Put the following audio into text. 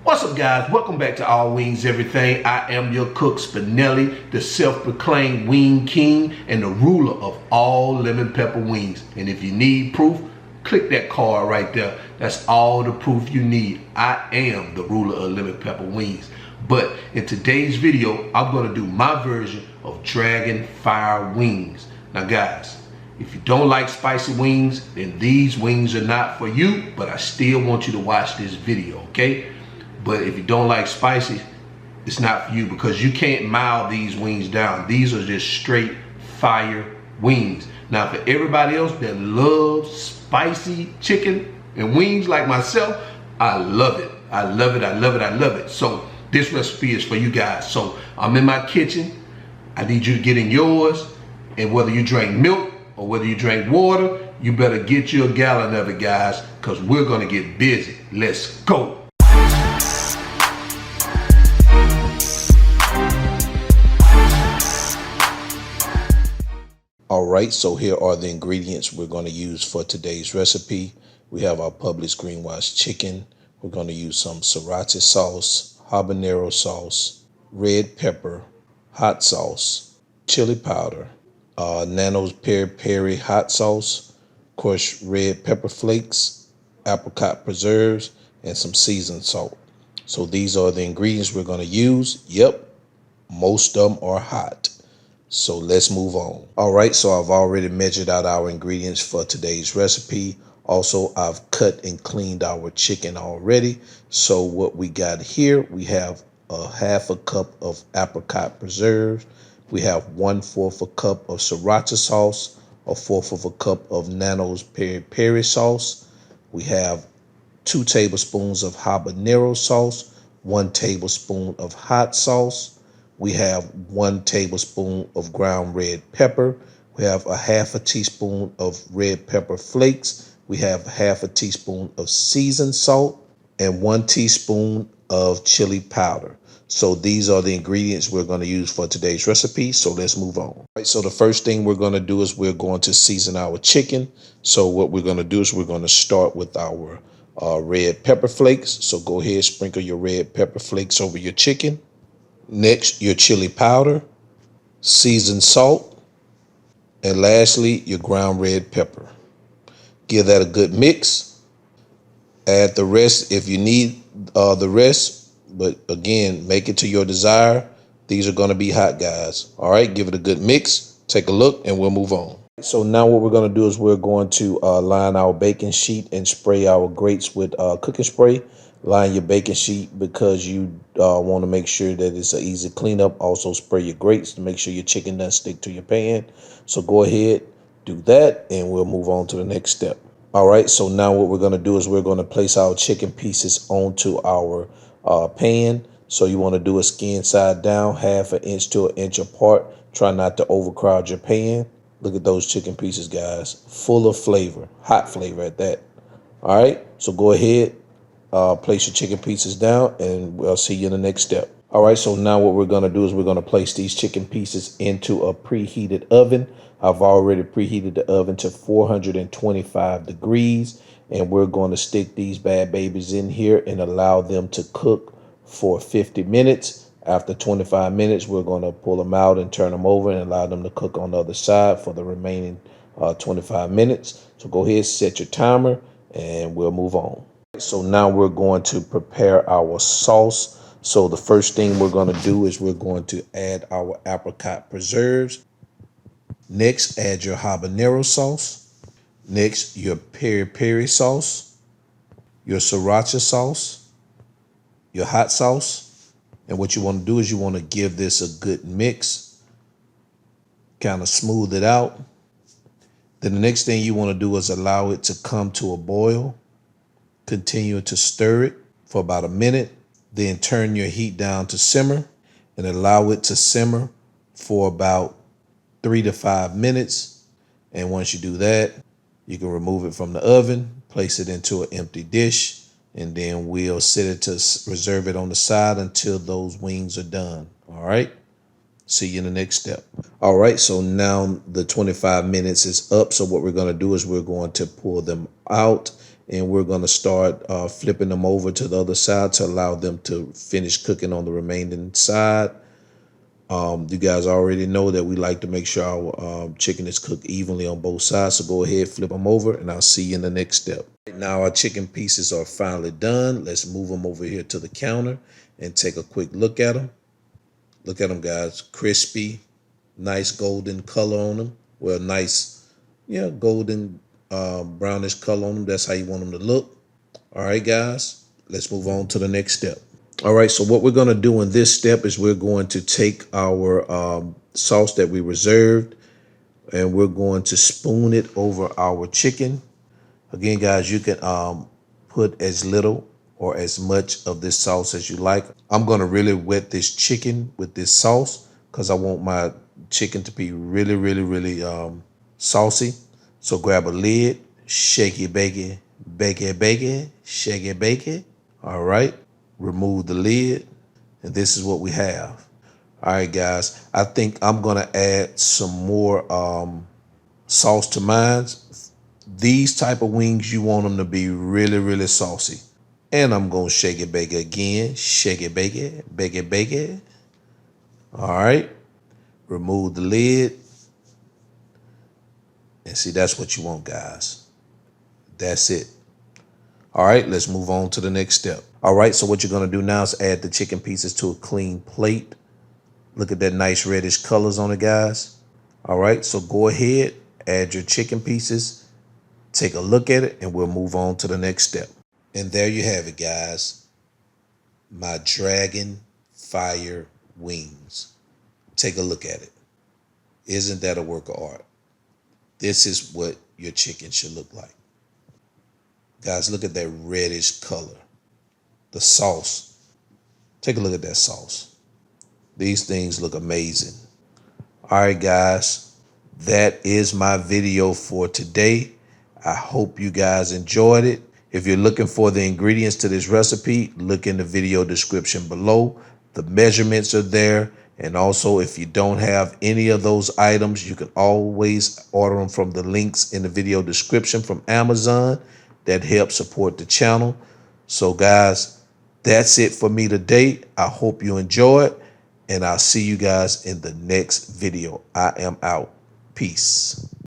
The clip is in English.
What's up, guys? Welcome back to All Wings Everything. I am your cook, Spinelli, the self-proclaimed wing king and the ruler of all lemon pepper wings. And if you need proof, click that card right there. That's all the proof you need. I am the ruler of lemon pepper wings. But in today's video, I'm going to do my version of Dragon Fire wings. Now, guys, if you don't like spicy wings, then these wings are not for you, but I still want you to watch this video, okay? But if you don't like spicy, it's not for you because you can't mild these wings down. These are just straight fire wings. Now, for everybody else that loves spicy chicken and wings like myself, I love it. I love it, I love it, I love it. So this recipe is for you guys. So I'm in my kitchen. I need you to get in yours. And whether you drink milk or whether you drink water, you better get you a gallon of it, guys, because we're gonna get busy. Let's go. All right, so here are the ingredients we're going to use for today's recipe. We have our Publix green wash chicken. We're going to use some Sriracha sauce, Habanero sauce, red pepper, hot sauce, chili powder, Nano's Peri-Peri Hot Sauce, of course, red pepper flakes, Apricot Preserves, and some seasoned salt. So these are the ingredients we're going to use. Yep, most of them are hot. So let's move on. All right, so I've already measured out our ingredients for today's recipe. Also, I've cut and cleaned our chicken already. So what we got here, we have a half a cup of apricot preserves. We have 1/4 a cup of Sriracha sauce, a 1/4 of a cup of Nano's Peri-Peri sauce. We have 2 tablespoons of habanero sauce, 1 tablespoon of hot sauce. We have 1 tablespoon of ground red pepper. We have a 1/2 teaspoon of red pepper flakes. We have 1/2 teaspoon of seasoned salt and 1 teaspoon of chili powder. So these are the ingredients we're going to use for today's recipe. So let's move on. All right, so the first thing we're going to do is we're going to season our chicken. So what we're going to do is we're going to start with our red pepper flakes. So go ahead, sprinkle your red pepper flakes over your chicken. Next, your chili powder, seasoned salt, and lastly, your ground red pepper. Give that a good mix. Add the rest if you need the rest, but again, make it to your desire. These are going to be hot, guys. All right, give it a good mix. Take a look, and we'll move on. So now what we're going to do is we're going to line our baking sheet and spray our grates with cooking spray. Line your baking sheet because you want to make sure that it's an easy cleanup. Also spray your grates to make sure your chicken doesn't stick to your pan. So go ahead, do that, and we'll move on to the next step. All right, so now what we're going to do is we're going to place our chicken pieces onto our pan. So you want to do a skin side down, 1/2 inch to 1 inch apart. Try not to overcrowd your pan. Look at those chicken pieces, guys, full of flavor, hot flavor at that. All right, so go ahead. Place your chicken pieces down, and we'll see you in the next step. All right, so now what we're going to do is we're going to place these chicken pieces into a preheated oven. I've already preheated the oven to 425 degrees, and we're going to stick these bad babies in here and allow them to cook for 50 minutes. After 25 minutes, we're going to pull them out and turn them over and allow them to cook on the other side for the remaining 25 minutes. So go ahead, set your timer, and we'll move on. So now we're going to prepare our sauce. So the first thing we're going to do is we're going to add our apricot preserves. Next, add your habanero sauce. Next, your peri-peri sauce, your sriracha sauce, your hot sauce. And what you want to do is you want to give this a good mix, kind of smooth it out. Then the next thing you want to do is allow it to come to a boil. Continue to stir it for about a minute, then turn your heat down to simmer and allow it to simmer for about 3 to 5 minutes. And once you do that, you can remove it from the oven, place it into an empty dish, and then we'll set it to reserve it on the side until those wings are done. All right. See you in the next step. All right, so now the 25 minutes is up. So what we're going to do is we're going to pull them out and we're going to start flipping them over to the other side to allow them to finish cooking on the remaining side. You guys already know that we like to make sure our chicken is cooked evenly on both sides. So go ahead, flip them over, and I'll see you in the next step. Right now our chicken pieces are finally done. Let's move them over here to the counter and take a quick look at them. Look at them, guys. Crispy, nice golden color on them. Well, nice, yeah, golden brownish color on them. That's how you want them to look. All right, guys, let's move on to the next step. All right, so what we're going to do in this step is we're going to take our sauce that we reserved and we're going to spoon it over our chicken. Again, guys, you can put as little or as much of this sauce as you like. I'm going to really wet this chicken with this sauce because I want my chicken to be really, really, really saucy. So grab a lid, shake it, bake it, bake it, bake it, shake it, bake it. All right. Remove the lid, and this is what we have. All right, guys, I think I'm gonna add some more sauce to mine. These type of wings, you want them to be really, really saucy. And I'm gonna shake it, bake it again, shake it, bake it, bake it, bake it. All right, remove the lid, and see, that's what you want, guys. That's it. All right, let's move on to the next step. All right, so what you're going to do now is add the chicken pieces to a clean plate. Look at that nice reddish colors on it, guys. All right, so go ahead, add your chicken pieces, take a look at it, and we'll move on to the next step. And there you have it, guys. My dragon fire wings. Take a look at it. Isn't that a work of art? This is what your chicken should look like. Guys, look at that reddish color. The sauce. Take a look at that sauce. These things look amazing. All right, guys. That is my video for today. I hope you guys enjoyed it. If you're looking for the ingredients to this recipe, look in the video description below. The measurements are there. And also, if you don't have any of those items, you can always order them from the links in the video description from Amazon. That helps support the channel. So, guys, that's it for me today. I hope you enjoyed, and I'll see you guys in the next video. I am out. Peace.